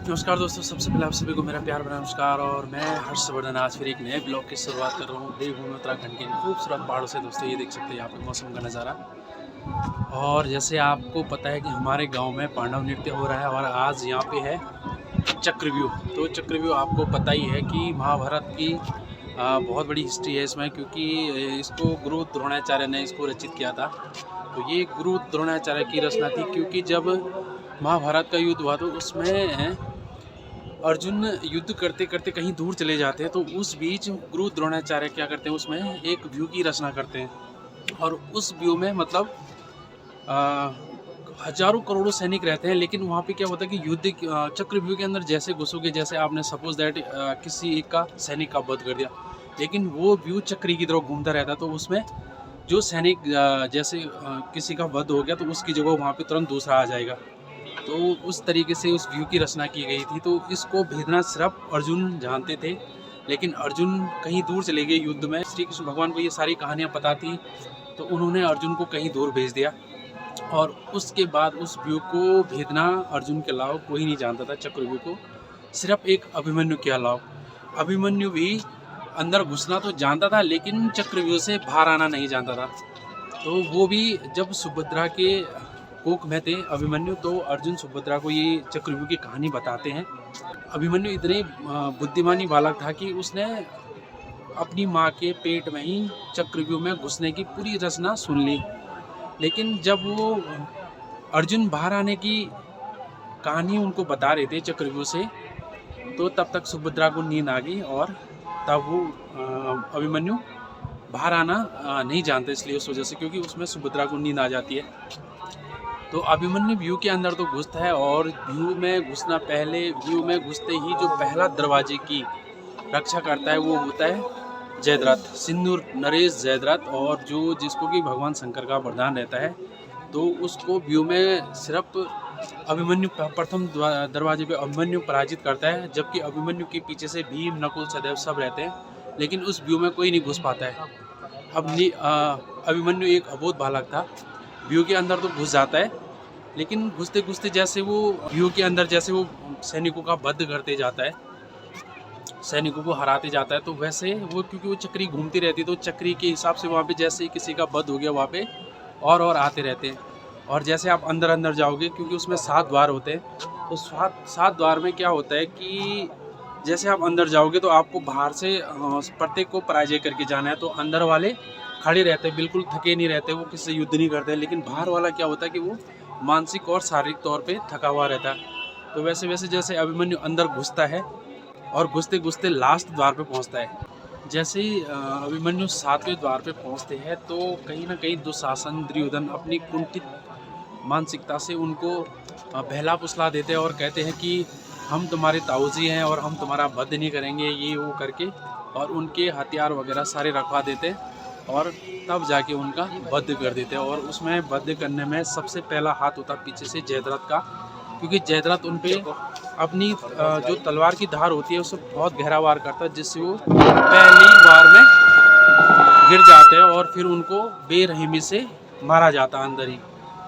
नमस्कार दोस्तों, सबसे पहले आप सभी को मेरा प्यार भरा नमस्कार। और मैं हर्षवर्धन आज फिर एक नए ब्लॉग की शुरुआत कर रहा हूँ देवभूमि उत्तराखंड के खूबसूरत पहाड़ों से। दोस्तों ये देख सकते हैं यहाँ पे मौसम का नज़ारा। और जैसे आपको पता है कि हमारे गांव में पांडव नृत्य हो रहा है और आज यहाँ पे है चक्रव्यूह। तो चक्रव्यूह आपको पता ही है कि महाभारत की बहुत बड़ी हिस्ट्री है इसमें, क्योंकि इसको गुरु द्रोणाचार्य ने इसको रचित किया था। तो ये गुरु द्रोणाचार्य की रचना थी, क्योंकि जब महाभारत का युद्ध हुआ तो उसमें अर्जुन युद्ध करते करते कहीं दूर चले जाते हैं। तो उस बीच गुरु द्रोणाचार्य क्या करते हैं, उसमें एक व्यू की रचना करते हैं। और उस व्यू में मतलब हजारों करोड़ों सैनिक रहते हैं, लेकिन वहाँ पे क्या होता है कि युद्ध चक्रव्यूह के अंदर जैसे घुसोगे, जैसे आपने सपोज दैट किसी एक का सैनिक का वध कर दिया, लेकिन वो व्यू चक्री की तरफ घूमता रहता है। तो उसमें जो सैनिक जैसे किसी का वध हो गया तो उसकी जगह वहाँ पे तुरंत दूसरा आ जाएगा। तो उस तरीके से उस व्यू की रचना की गई थी। तो इसको भेजना सिर्फ अर्जुन जानते थे, लेकिन अर्जुन कहीं दूर चले गए युद्ध में। श्री कृष्ण भगवान को ये सारी कहानियाँ पता थी, तो उन्होंने अर्जुन को कहीं दूर भेज दिया। और उसके बाद उस व्यू को भेजना अर्जुन के अलावा कोई नहीं जानता था। चक्रव्यूह को सिर्फ एक अभिमन्यु के अलावा। अभिमन्यु भी अंदर घुसना तो जानता था, लेकिन चक्रव्यूह से बाहर आना नहीं जानता था। तो वो भी जब सुभद्रा के कोख में थे अभिमन्यु, तो अर्जुन सुभद्रा को ये चक्रव्यूह की कहानी बताते हैं। अभिमन्यु इतने बुद्धिमानी बालक था कि उसने अपनी माँ के पेट में ही चक्रव्यूह में घुसने की पूरी रचना सुन ली। लेकिन जब वो अर्जुन बाहर आने की कहानी उनको बता रहे थे चक्रव्यूह से, तो तब तक सुभद्रा को नींद आ गई और तब वो अभिमन्यु बाहर आना नहीं जानते, इसलिए उस वजह से, क्योंकि उसमें सुभद्रा को नींद आ जाती है। तो अभिमन्यु व्यू के अंदर तो घुसता है, और व्यू में घुसना पहले व्यू में घुसते ही जो पहला दरवाजे की रक्षा करता है वो होता है जयद्रथ, सिंदूर नरेश जयद्रथ। और जो जिसको कि भगवान शंकर का वरदान रहता है, तो उसको व्यू में सिर्फ अभिमन्यु प्रथम दरवाजे पे अभिमन्यु पराजित करता है। जबकि अभिमन्यु के पीछे से भीम, नकुल, सहदेव सब रहते हैं, लेकिन उस व्यू में कोई नहीं घुस पाता है। अब अभिमन्यु एक अबोध बालक था, व्यू के अंदर तो घुस जाता है, लेकिन घुसते घुसते जैसे वो व्यू के अंदर जैसे वो सैनिकों का वध करते जाता है, सैनिकों को हराते जाता है, तो वैसे वो, क्योंकि वो चक्री घूमती रहती है, तो चक्री के हिसाब से वहाँ पे जैसे ही किसी का वध हो गया वहाँ पे और आते रहते हैं। और जैसे आप अंदर अंदर जाओगे, क्योंकि उसमें 7 द्वार होते हैं, तो 7 द्वार में क्या होता है कि जैसे आप अंदर जाओगे तो आपको बाहर से प्रत्येक को पराजय करके जाना है। तो अंदर वाले खड़े रहते हैं, बिल्कुल थके नहीं रहते, वो किसी से युद्ध नहीं करते। लेकिन बाहर वाला क्या होता है कि वो मानसिक और शारीरिक तौर पे थका हुआ रहता है। तो वैसे वैसे जैसे अभिमन्यु अंदर घुसता है और घुसते घुसते लास्ट द्वार पे पहुंचता है। जैसे ही अभिमन्यु 7वें द्वार पे पहुंचते हैं, तो कहीं ना कहीं दुशासन, दुर्योधन अपनी कुंठित मानसिकता से उनको बहला फुसला देते हैं और कहते हैं कि हम तुम्हारे ताऊजी हैं और हम तुम्हारा वध नहीं करेंगे, ये वो करके, और उनके हथियार वगैरह सारे रखवा देते हैं और तब जाके उनका वध कर देते हैं। और उसमें वध करने में सबसे पहला हाथ होता पीछे से जयद्रथ का, क्योंकि जयद्रथ उन पे अपनी जो तलवार की धार होती है उससे बहुत गहरा वार करता है, जिससे वो पहली वार में गिर जाते हैं और फिर उनको बेरहमी से मारा जाता है अंदर ही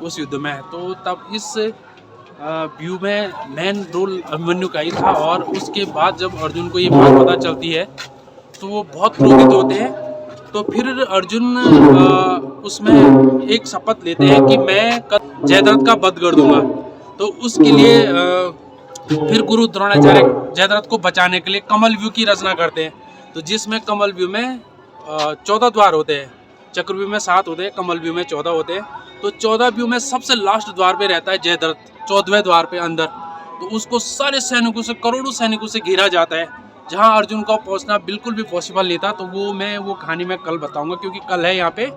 उस युद्ध में। तो तब इस व्यू में मेन रोल अभिमन्यु का ही था। और उसके बाद जब अर्जुन को ये बात पता चलती है तो वो बहुत क्रोधित होते हैं। तो फिर अर्जुन उसमें एक शपथ लेते हैं कि मैं कल जयद्रथ का वध कर दूंगा। तो उसके लिए फिर गुरु द्रोणाचार्य जयद्रथ को बचाने के लिए कमल व्यू की रचना करते हैं। तो जिसमें कमल व्यू में 14 द्वार होते हैं, चक्रव्यूह में 7 होते हैं, कमल व्यू में 14 होते हैं। तो 14 व्यू में सबसे लास्ट द्वार पे रहता है जयद्रथ, 14वें द्वार पे अंदर। तो उसको सारे सैनिकों से, करोड़ों सैनिकों से घेरा जाता है, जहां अर्जुन को पहुंचना बिल्कुल भी पॉसिबल नहीं था। तो वो कहानी मैं कल बताऊंगा, क्योंकि कल है यहाँ पे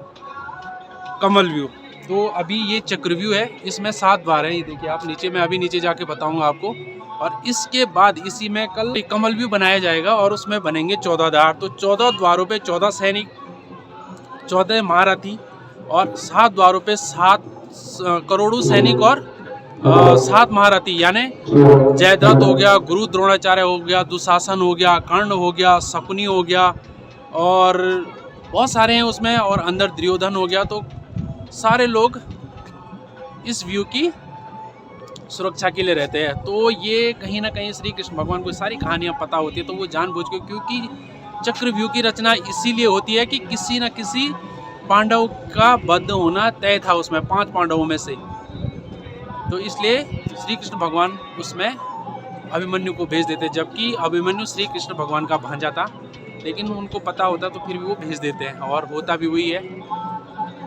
कमल व्यू। तो अभी ये चक्रव्यूह है, इसमें 7 द्वार हैं, ये देखिए आप नीचे, मैं अभी नीचे जाके बताऊंगा आपको। और इसके बाद इसी में कल कमल व्यू बनाया जाएगा और उसमें बनेंगे 14 द्वार। तो 14 द्वारों पे 14 सैनिक, 14 महारथी, और 7 द्वारों पे 7 करोड़ों सैनिक और 7 महारथी, यानी जयद्रथ हो गया, गुरु द्रोणाचार्य हो गया, दुशासन हो गया, कर्ण हो गया, शकुनी हो गया, और बहुत सारे हैं उसमें, और अंदर दुर्योधन हो गया। तो सारे लोग इस व्यू की सुरक्षा के लिए रहते हैं। तो ये कहीं ना कहीं श्री कृष्ण भगवान को सारी कहानियाँ पता होती है, तो वो जानबूझ के, क्योंकि चक्रव्यूह की रचना इसीलिए होती है कि किसी न किसी पांडव का वध होना तय था उसमें, 5 पांडवों में से। तो इसलिए श्री कृष्ण भगवान उसमें अभिमन्यु को भेज देते, जबकि अभिमन्यु श्री कृष्ण भगवान का भांजा था, लेकिन उनको पता होता तो फिर भी वो भेज देते हैं। और होता भी वही है,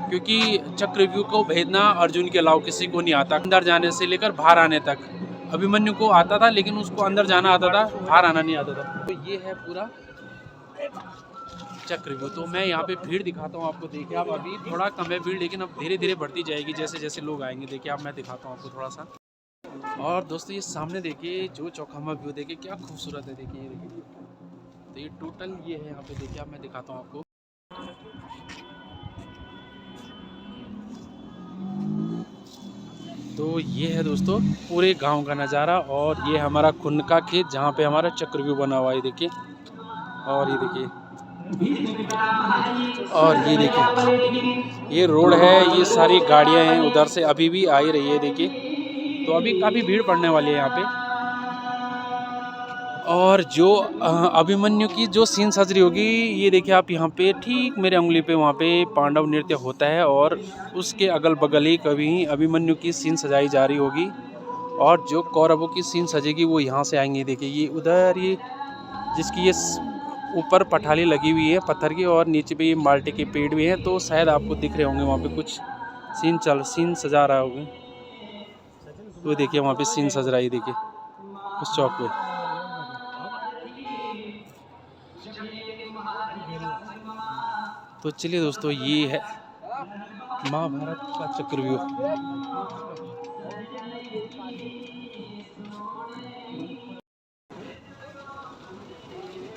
क्योंकि चक्रव्यूह को भेजना अर्जुन के अलावा किसी को नहीं आता। अंदर जाने से लेकर बाहर आने तक अभिमन्यु को आता था, लेकिन उसको अंदर जाना आता था, बाहर आना नहीं आता था। तो ये है पूरा चक्रव्यूह। तो मैं यहाँ पे भीड़ दिखाता हूँ आपको। देखिए आप, अभी थोड़ा कम है भीड़, लेकिन अब धीरे धीरे बढ़ती जाएगी जैसे जैसे लोग आएंगे। देखिए आप, मैं दिखाता हूँ आपको थोड़ा सा। और दोस्तों ये सामने देखिए जो चौखामा व्यू, देखिए क्या खूबसूरत है। देखिए ये देखिए, तो ये टोटल ये है यहाँ पे। देखिए आप, मैं दिखाता हूँ आपको। तो ये है दोस्तों पूरे गांव का नज़ारा, और ये हमारा खुन का खेत जहाँ पे हमारा चक्रव्यूह बना हुआ है। देखिए, और ये देखिए, और ये देखिए ये रोड है, ये सारी गाड़ियाँ हैं उधर से अभी भी आ ही रही है। देखिए, तो अभी काफ़ी भीड़ पड़ने वाली है यहाँ पे। और जो अभिमन्यु की जो सीन सज रही होगी, ये देखिए आप यहाँ पे, ठीक मेरे उंगली पे वहाँ पे पांडव नृत्य होता है, और उसके अगल बगल ही कभी अभिमन्यु की सीन सजाई जा रही होगी। और जो कौरवों की सीन सजेगी वो यहाँ से आएंगे। देखिए ये उधर, ये जिसकी ये ऊपर पठाली लगी हुई है पत्थर की, और नीचे पे ये माल्टे के पेड़ भी हैं, तो शायद आपको दिख रहे होंगे वहाँ पे कुछ सीन सजा रहा होगा। तो देखिए वहाँ पे सीन सज रहा है, देखिए उस चौक पे। तो चलिए दोस्तों, ये है महाभारत का चक्रव्यूह।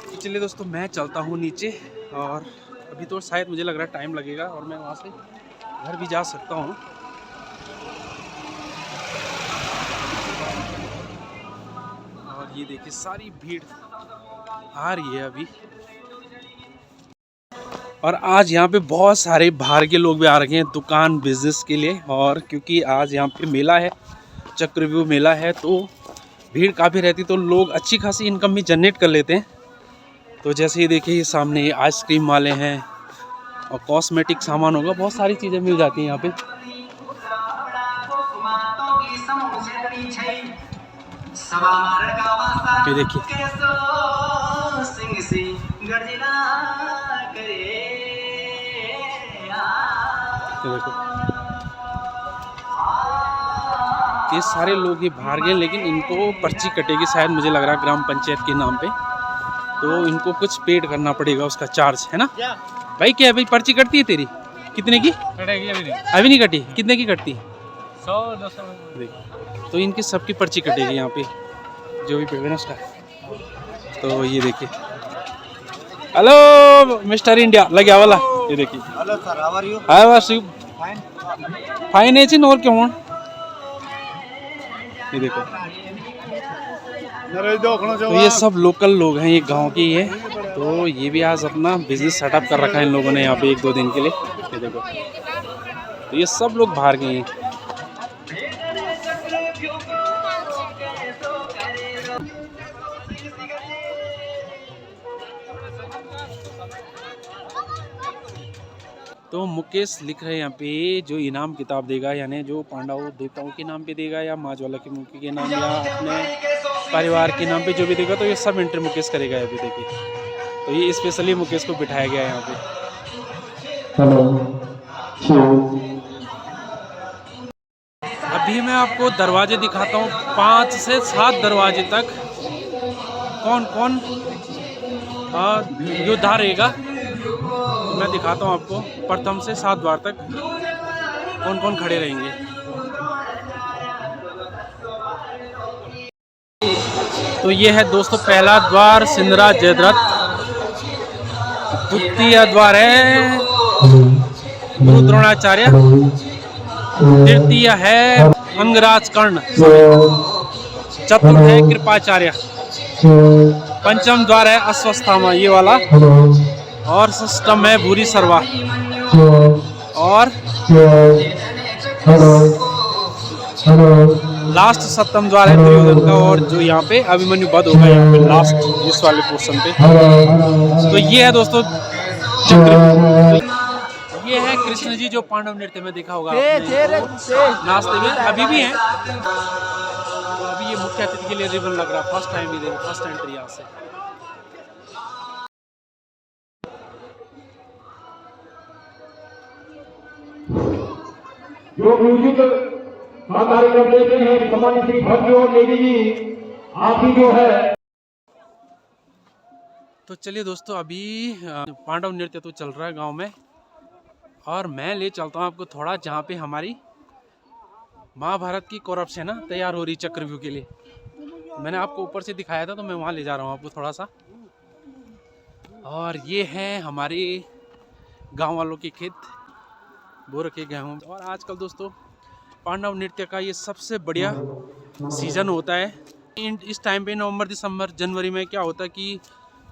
तो चलिए दोस्तों, मैं चलता हूँ नीचे, और अभी तो शायद मुझे लग रहा है टाइम लगेगा, और मैं वहाँ से घर भी जा सकता हूँ। और ये देखिए सारी भीड़ आ रही है अभी, और आज यहाँ पे बहुत सारे बाहर के लोग भी आ रखे हैं दुकान बिजनेस के लिए। और क्योंकि आज यहाँ पे मेला है, चक्रव्यूह मेला है, तो भीड़ काफ़ी रहती, तो लोग अच्छी खासी इनकम भी जनरेट कर लेते हैं। तो जैसे ये देखिए, ये सामने ये आइसक्रीम वाले हैं, और कॉस्मेटिक सामान होगा, बहुत सारी चीज़ें मिल जाती हैं यहाँ पे। ये देखिए, ये देखो, ये सारे लोग ये बाहर गए, लेकिन इनको पर्ची कटेगी शायद, मुझे लग रहा है ग्राम पंचायत के नाम पे। तो इनको कुछ पेड करना पड़ेगा, उसका चार्ज है ना भाई। क्या है भाई, पर्ची कटती है तेरी? कितने की कटेगी? अभी नहीं कटी। कितने की कटती? 100-200। तो इनकी सबकी पर्ची कटेगी यहाँ पे, जो भी पेड़ है ना उसका। तो ये देखिए, हेलो मिस्टर इंडिया लग गया वाला। ये देखिए, hello sir, how are you? Hi was you? Fine है जी, और क्यों? ये देखो, तो ये सब लोकल लोग हैं, ये गांव के ही है। तो ये भी आज अपना बिजनेस सेटअप कर रखा है इन लोगों ने यहाँ पे 1-2 दिन के लिए। ये देखो, तो ये सब लोग बाहर गए हैं। तो मुकेश लिख रहे हैं यहाँ पे, जो इनाम किताब देगा, यानी जो पांडव देवताओं के नाम पे देगा, या माँ ज्वाला की मुखी के नाम, या अपने परिवार के नाम पे जो भी देगा, तो ये सब एंट्री मुकेश करेगा यहाँ पे। देखिए, तो ये स्पेशली मुकेश को बिठाया गया है यहाँ पे। अभी मैं आपको दरवाजे दिखाता हूँ, 5 से 7 दरवाजे तक कौन कौन योद्धा रहेगा, मैं दिखाता हूँ आपको। प्रथम से 7 द्वार तक कौन कौन खड़े रहेंगे। तो ये है दोस्तों पहला द्वार सिंधराज जयद्रथ, द्वितीय द्वार है गुरु द्रोणाचार्य, तृतीय है अंगराज कर्ण, चतुर्थ है कृपाचार्य, पंचम द्वार है अश्वत्थामा ये वाला, और षष्ठम है भूरी सर्वा, और लास्ट सप्तम द्वार है दुर्योधन का, और जो यहाँ पे अभिमन्यु वध होगा यहाँ पे लास्ट इस वाले पोर्शन पे। तो ये है दोस्तों चक्र। तो ये है कृष्ण जी जो पांडव नृत्य में देखा होगा आपने, नाचते हुए अभी भी हैं। तो अभी ये मुख्य अतिथि के लिए रिबन लग रहा है, फर्स्ट टाइम ही देखो, फर्स्ट एंट्री यहाँ से। जो म्यूजिक कार्यक्रम देते हैं सम्मानित श्री भज्जू और लेडी जी, आप ही जो है। तो चलिए दोस्तों, अभी पांडव नृत्य तो चल रहा है गांव में, और मैं ले चलता हूं आपको थोड़ा जहां पे हमारी महाभारत की कौरव सेना तैयार हो रही चक्रव्यूह के लिए। मैंने आपको ऊपर से दिखाया था, तो मैं वहां ले जा रहा हूं आपको थोड़ा सा। और ये है हमारे गांव वालों के खेत, बो रखे गए हों। और आजकल दोस्तों पांडव नृत्य का ये सबसे बढ़िया सीजन होता है। इस टाइम पे नवंबर दिसंबर जनवरी में क्या होता है कि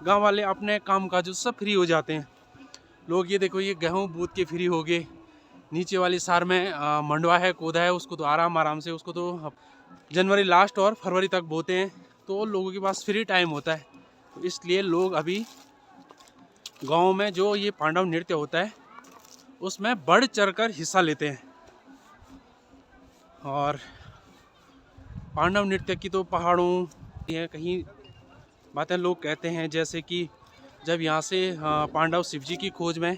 गांव वाले अपने काम काज सब फ्री हो जाते हैं। लोग ये देखो, ये गेहूं बूथ के फ्री हो गए। नीचे वाली सार में मंडवा है, कोदा है, उसको तो आराम से उसको तो जनवरी लास्ट और फरवरी तक बोते हैं। तो लोगों के पास फ्री टाइम होता है, तो इसलिए लोग अभी गाँव में जो ये पांडव नृत्य होता है उसमें बढ़ चढ़कर हिस्सा लेते हैं। और पांडव नृत्य की तो पहाड़ों ये कहीं बातें लोग कहते हैं, जैसे कि जब यहाँ से पांडव शिव जी की खोज में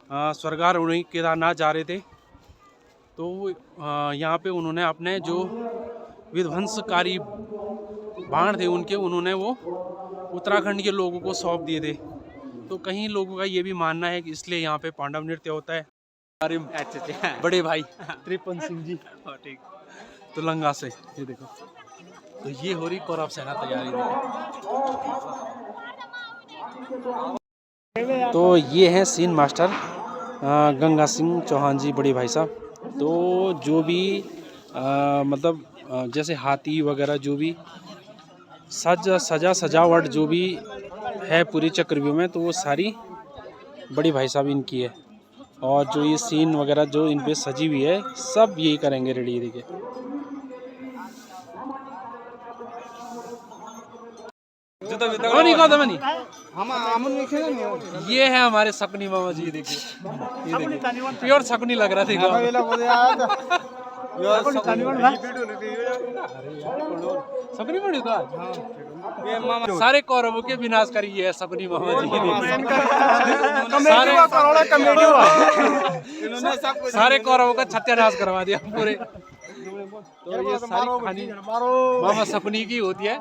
स्वर्गारोहण केदारनाथ जा रहे थे, तो यहाँ पे उन्होंने अपने जो विध्वंसकारी बाण थे उन्होंने वो उत्तराखंड के लोगों को सौंप दिए थे। तो कहीं लोगों का ये भी मानना है कि इसलिए यहाँ पे पांडव नृत्य होता है। अच्छा बड़े भाई त्रिपन सिंह जी ठीक तो लंगा से, ये देखो, तो ये हो रही कौरव सेना तैयारी देखो। तो ये है सीन मास्टर गंगा सिंह चौहान जी, बड़े भाई साहब। तो जो भी मतलब जैसे हाथी वगैरह जो भी सजावट जो भी है पूरी चक्रव्यूह में, तो वो सारी बड़ी भाई साहब इनकी है। और जो ये सीन वगैरह जो इन पे सजी हुई है, सब यही करेंगे रेडी। देखिए ये है हमारे सकनी मामा जी, देखिए प्योर सकनी लग रहा था। सकनी बड़ी तो सारे कौरवों के विनाश करी है सकनी मामा जी। सारे कौरवों का सत्यानाश करवा दिया पूरे। तो ये सारी कहानी मामा सकनी की होती है।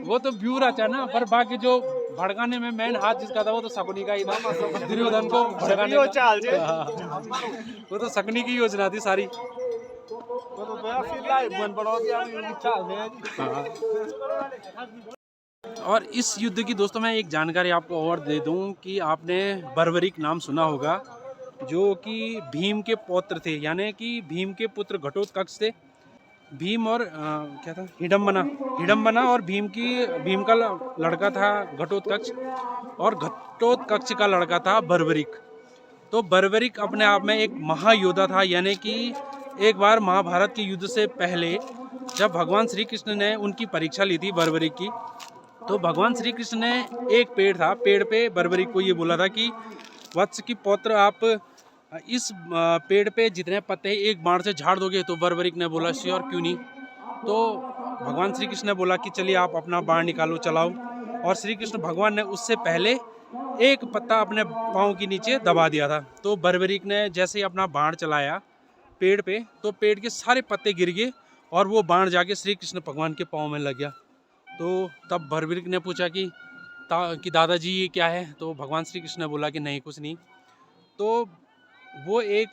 वो तो व्यू रहता है ना, पर बाकी जो भड़काने में मेन हाथ जिसका था वो तो सकनी का ही था, दुर्योधन को भड़काने का। वो तो सकनी की योजना थी सारी। और इस युद्ध की दोस्तों मैं एक जानकारी आपको और दे दूं कि आपने बर्बरीक नाम सुना होगा, जो कि भीम के पौत्र थे, यानी कि भीम के पुत्र घटोत्कच थे। भीम और क्या था हिडम्बना और भीम का लड़का था घटोत्कच, और घटोत्कच का लड़का था बर्बरीक। तो बर्बरीक अपने आप में एक महायोद्धा था, यानी कि एक बार महाभारत के युद्ध से पहले जब भगवान श्री कृष्ण ने उनकी परीक्षा ली थी बर्बरीक की, तो भगवान श्री कृष्ण ने एक पेड़ था, पेड़ पे बर्बरीक को ये बोला था कि वत्स की पौत्र आप इस पेड़ पे जितने पत्ते एक बाण से झाड़ दोगे। तो बर्बरीक ने बोला श्योर, क्यों नहीं। तो भगवान श्री कृष्ण ने बोला कि चलिए आप अपना बाण निकालो, चलाओ। और श्री कृष्ण भगवान ने उससे पहले एक पत्ता अपने पाँव के नीचे दबा दिया था। तो बर्बरीक ने जैसे ही अपना बाण चलाया पेड़ पे, तो पेड़ के सारे पत्ते गिर गए और वो बाण जाके श्री कृष्ण भगवान के पाँव में लग गया। तो तब बर्बरीक ने पूछा कि दादाजी ये क्या है। तो भगवान श्री कृष्ण ने बोला कि नहीं कुछ नहीं। तो वो एक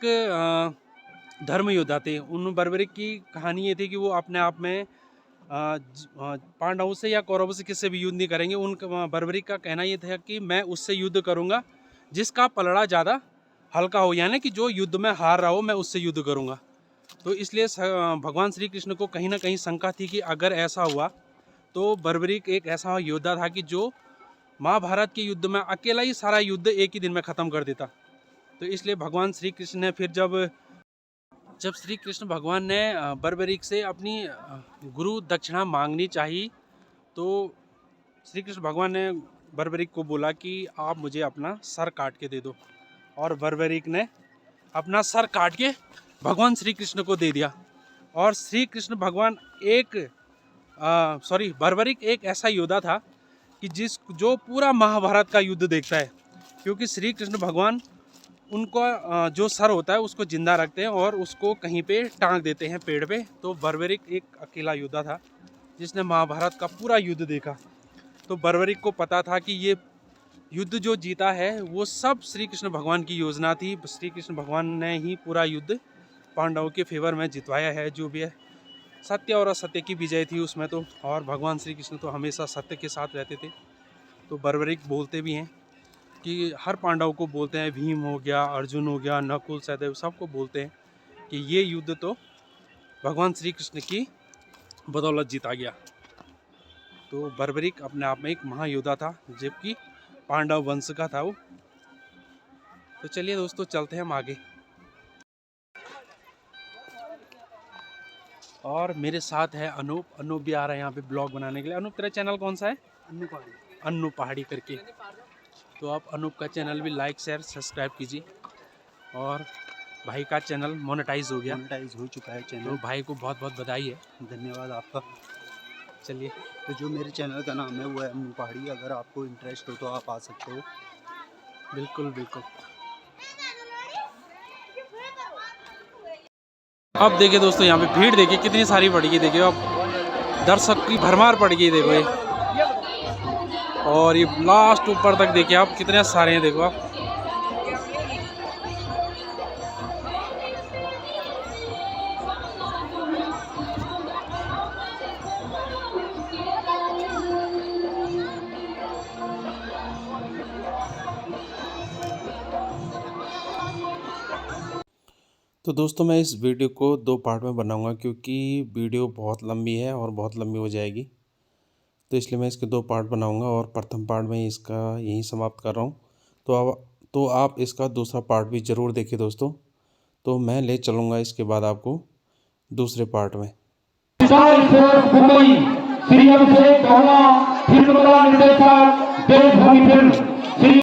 धर्म योद्धा थे। उन बर्बरीक की कहानी ये थी कि वो अपने आप में पांडवों से या कौरवों से किससे भी युद्ध नहीं करेंगे। उन बर्बरीक का कहना ये था कि मैं उससे युद्ध करूंगा जिसका पलड़ा ज़्यादा हल्का हो, यानी कि जो युद्ध में हार रहा हो मैं उससे युद्ध करूंगा। तो इसलिए भगवान श्री कृष्ण को कहीं ना कहीं शंका थी कि अगर ऐसा हुआ तो बर्बरीक एक ऐसा योद्धा था कि जो महाभारत के युद्ध में अकेला ही सारा युद्ध एक ही दिन में ख़त्म कर देता। तो तो इसलिए भगवान श्री कृष्ण ने फिर जब श्री कृष्ण भगवान ने बर्बरीक से अपनी गुरु दक्षिणा मांगनी चाहिए, तो श्री कृष्ण भगवान ने बर्बरीक को बोला कि आप मुझे अपना सर काट के दे दो, और बर्बरीक ने अपना सर काट के भगवान श्री कृष्ण को दे दिया। और श्री कृष्ण भगवान बर्बरीक एक ऐसा योद्धा था कि जो पूरा महाभारत का युद्ध देखता है, क्योंकि श्री कृष्ण भगवान उनको जो सर होता है उसको जिंदा रखते हैं और उसको कहीं पे टांग देते हैं पेड़ पे। तो बर्बरीक एक अकेला योद्धा था जिसने महाभारत का पूरा युद्ध देखा। तो बर्बरीक को पता था कि ये युद्ध जो जीता है वो सब श्री कृष्ण भगवान की योजना थी। श्री कृष्ण भगवान ने ही पूरा युद्ध पांडवों के फेवर में जितवाया है। जो भी है सत्य और असत्य की विजय थी उसमें तो, और भगवान श्री कृष्ण तो हमेशा सत्य के साथ रहते थे। तो बर्बरीक बोलते भी हैं कि हर पांडव को बोलते हैं, भीम हो गया, अर्जुन हो गया, नकुल, सहदेव, सबको बोलते हैं कि ये युद्ध तो भगवान श्री कृष्ण की बदौलत जीता गया। तो बर्बरीक अपने आप में एक महायोद्धा था, जबकि पांडव वंश का था वो। तो चलिए दोस्तों चलते हैं हम आगे। और मेरे साथ है अनूप भी आ रहा है यहाँ पे ब्लॉग बनाने के लिए। अनूप, तेरा चैनल कौन सा है? अन्नू पहाड़ी करके। तो आप अनूप का चैनल भी लाइक शेयर सब्सक्राइब कीजिए। और भाई का चैनल मोनेटाइज हो गया, मोनेटाइज हो चुका है चैनल। तो भाई को बहुत बहुत बधाई है। धन्यवाद आपका। चलिए, तो जो मेरे चैनल का नाम है वो है अन्नू पहाड़ी। अगर आपको इंटरेस्ट हो तो आप आ सकते हो। बिल्कुल बिल्कुल। अब देखिए दोस्तों, यहाँ पे भीड़ देखिए कितनी सारी पड़ गई। देखिए अब दर्शक की भरमार पड़ गई, देखो ये। और ये लास्ट ऊपर तक देखिए आप कितने सारे हैं, देखो आप। तो दोस्तों मैं इस वीडियो को 2 पार्ट में बनाऊंगा, क्योंकि वीडियो बहुत लंबी है और बहुत लंबी हो जाएगी। तो इसलिए मैं इसके 2 पार्ट बनाऊंगा, और प्रथम पार्ट में इसका यहीं समाप्त कर रहा हूं। तो आप इसका दूसरा पार्ट भी ज़रूर देखिए दोस्तों। तो मैं ले चलूँगा इसके बाद आपको दूसरे पार्ट में। श्री अभिषेक निर्देशक देशभक्ति फिल्म।